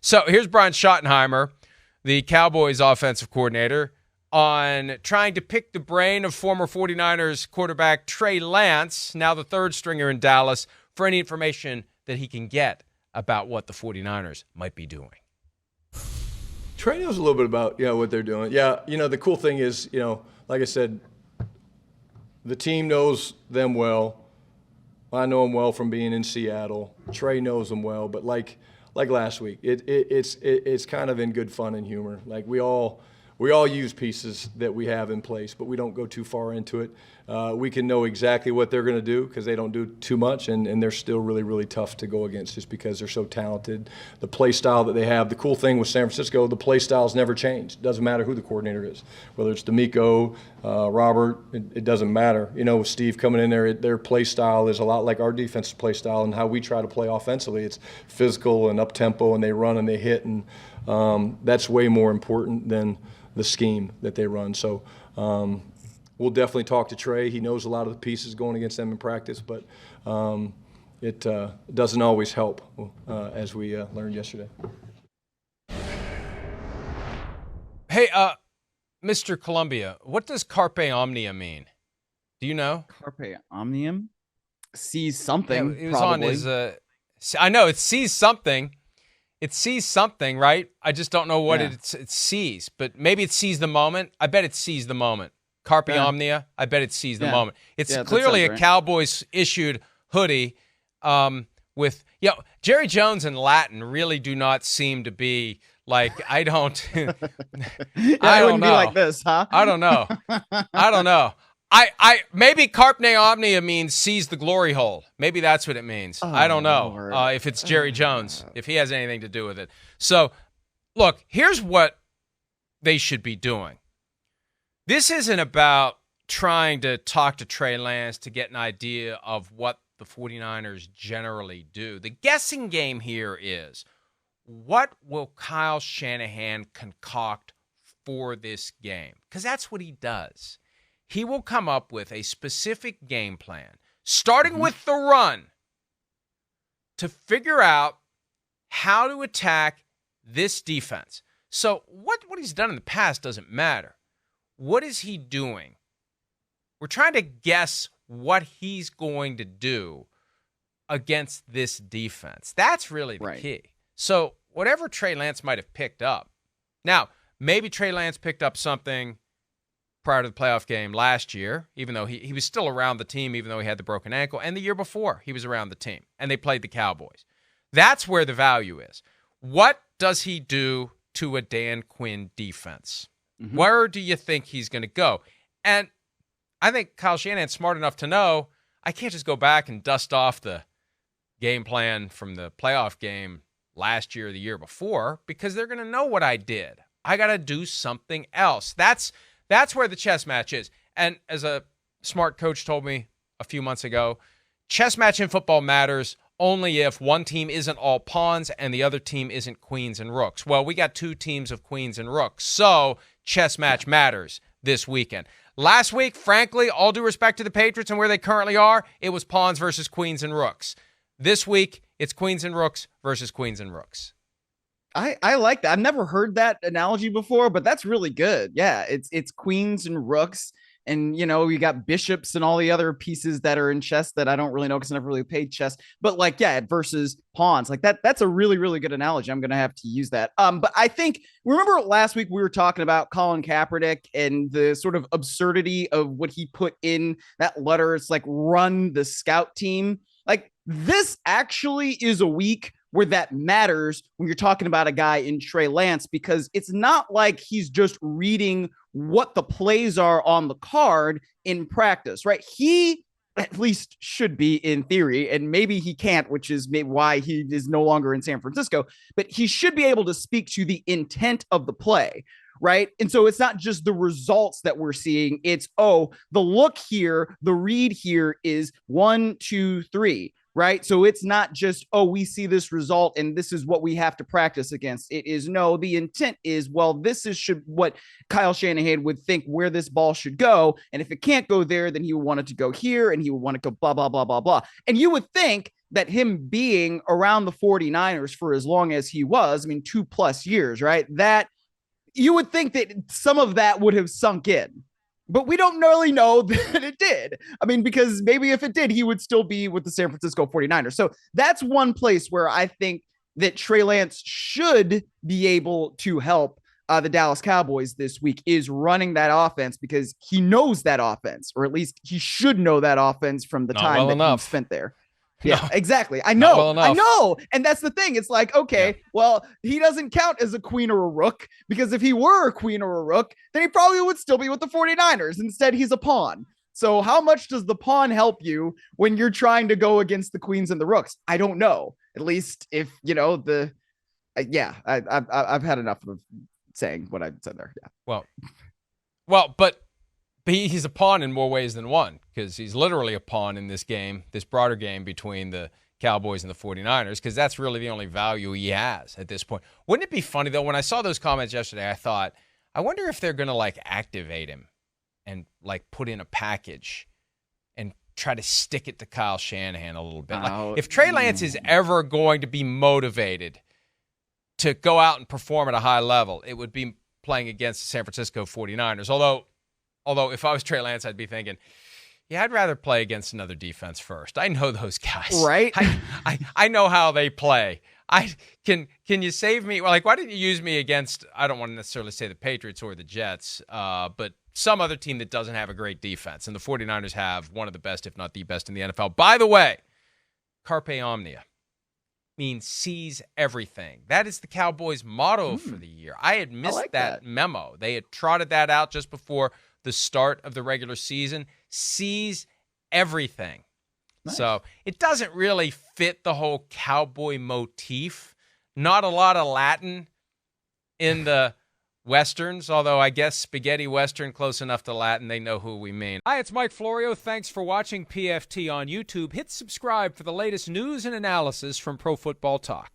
So here's Brian Schottenheimer, the Cowboys offensive coordinator, on trying to pick the brain of former 49ers quarterback Trey Lance, now the third stringer in Dallas, for any information that he can get about what the 49ers might be doing. Trey knows a little bit about what they're doing. Yeah, the cool thing is, like I said, the team knows them well. I know them well from being in Seattle. Trey knows them well, but like last week, it's kind of in good fun and humor. Like we all use pieces that we have in place, but we don't go too far into it. We can know exactly what they're going to do because they don't do too much, and they're still really, really tough to go against just because they're so talented. The play style that they have, the cool thing with San Francisco, the play styles never change. It doesn't matter who the coordinator is, whether it's D'Amico, Robert, it doesn't matter. With Steve coming in there, their play style is a lot like our defensive play style and how we try to play offensively. It's physical and up-tempo, and they run and they hit, and that's way more important than the scheme that they run. So we'll definitely talk to Trey. He knows a lot of the pieces going against them in practice, but it doesn't always help, as we learned yesterday. Hey, Mr. Columbia, what does carpe omnia mean? Do you know? Carpe omnium? Sees something, it was probably. On his, I know, it sees something. It sees something, right? I just don't know what it sees, but maybe it sees the moment. I bet it sees the moment. Carpe omnia, I bet it sees the moment. It's clearly a Cowboys-issued hoodie with, Jerry Jones and Latin really do not seem to be like, I don't know. Be like this, huh? I don't know. I maybe carpe omnia means seize the glory hole. Maybe that's what it means. I don't know if it's Jerry Jones, if he has anything to do with it. So, look, here's what they should be doing. This isn't about trying to talk to Trey Lance to get an idea of what the 49ers generally do. The guessing game here is, what will Kyle Shanahan concoct for this game? Because that's what he does. He will come up with a specific game plan, starting with the run, to figure out how to attack this defense. So what he's done in the past doesn't matter. What is he doing? We're trying to guess what he's going to do against this defense. That's really the key. So whatever Trey Lance might have picked up. Now, maybe Trey Lance picked up something prior to the playoff game last year, even though he was still around the team, even though he had the broken ankle. And the year before, he was around the team, and they played the Cowboys. That's where the value is. What does he do to a Dan Quinn defense? Mm-hmm. Where do you think he's going to go? And I think Kyle Shanahan's smart enough to know I can't just go back and dust off the game plan from the playoff game last year or the year before, because they're going to know what I did. I got to do something else. That's where the chess match is. And as a smart coach told me a few months ago, chess match in football matters only if one team isn't all pawns and the other team isn't queens and rooks. Well, we got two teams of queens and rooks, so chess match matters this weekend. Last week, frankly, all due respect to the Patriots and where they currently are, it was pawns versus queens and rooks. This week, it's queens and rooks versus queens and rooks. I like that. I've never heard that analogy before, but that's really good. Yeah, it's queens and rooks. And, you got bishops and all the other pieces that are in chess that I don't really know because I never really played chess. But versus pawns, that's a really, really good analogy. I'm going to have to use that. But I think, remember last week we were talking about Colin Kaepernick and the sort of absurdity of what he put in that letter. It's like, run the scout team. Like, this actually is a week where that matters when you're talking about a guy in Trey Lance, because it's not like he's just reading what the plays are on the card in practice, right? He at least should be in theory, and maybe he can't, which is maybe why he is no longer in San Francisco, but he should be able to speak to the intent of the play, right? And so it's not just the results that we're seeing. It's, the look here, the read here is 1, 2, 3. Right. So it's not just, we see this result and this is what we have to practice against. It is the intent is, this is what Kyle Shanahan would think where this ball should go. And if it can't go there, then he would want it to go here and he would want to go blah, blah, blah, blah, blah. And you would think that him being around the 49ers for as long as he was, I mean, 2+ years, right? That you would think that some of that would have sunk in, but we don't really know that it did. I mean, because maybe if it did, he would still be with the San Francisco 49ers. So that's one place where I think that Trey Lance should be able to help the Dallas Cowboys this week, is running that offense, because he knows that offense, or at least he should know that offense from the time that he spent there. Yeah, no, exactly. I know. And that's the thing. It's like, okay, well, he doesn't count as a queen or a rook, because if he were a queen or a rook, then he probably would still be with the 49ers. Instead, he's a pawn. So how much does the pawn help you when you're trying to go against the queens and the rooks? I don't know. At least if, I've had enough of saying what I said there. Yeah. Well, but he's a pawn in more ways than one, because he's literally a pawn in this game, this broader game between the Cowboys and the 49ers, because that's really the only value he has at this point. Wouldn't it be funny, though, when I saw those comments yesterday, I thought, I wonder if they're going to, activate him and, put in a package and try to stick it to Kyle Shanahan a little bit. If Trey Lance is ever going to be motivated to go out and perform at a high level, it would be playing against the San Francisco 49ers. Although if I was Trey Lance, I'd be thinking, I'd rather play against another defense first. I know those guys. Right? I know how they play. Can you save me? Why didn't you use me against, I don't want to necessarily say the Patriots or the Jets, but some other team that doesn't have a great defense. And the 49ers have one of the best, if not the best, in the NFL. By the way, Carpe Omnia means seize everything. That is the Cowboys' motto for the year. I had missed that memo. They had trotted that out just before the start of the regular season. Seize everything. Nice. So it doesn't really fit the whole cowboy motif. Not a lot of Latin in the Westerns, although I guess spaghetti Western, close enough to Latin, they know who we mean. Hi, it's Mike Florio. Thanks for watching PFT on YouTube. Hit subscribe for the latest news and analysis from Pro Football Talk.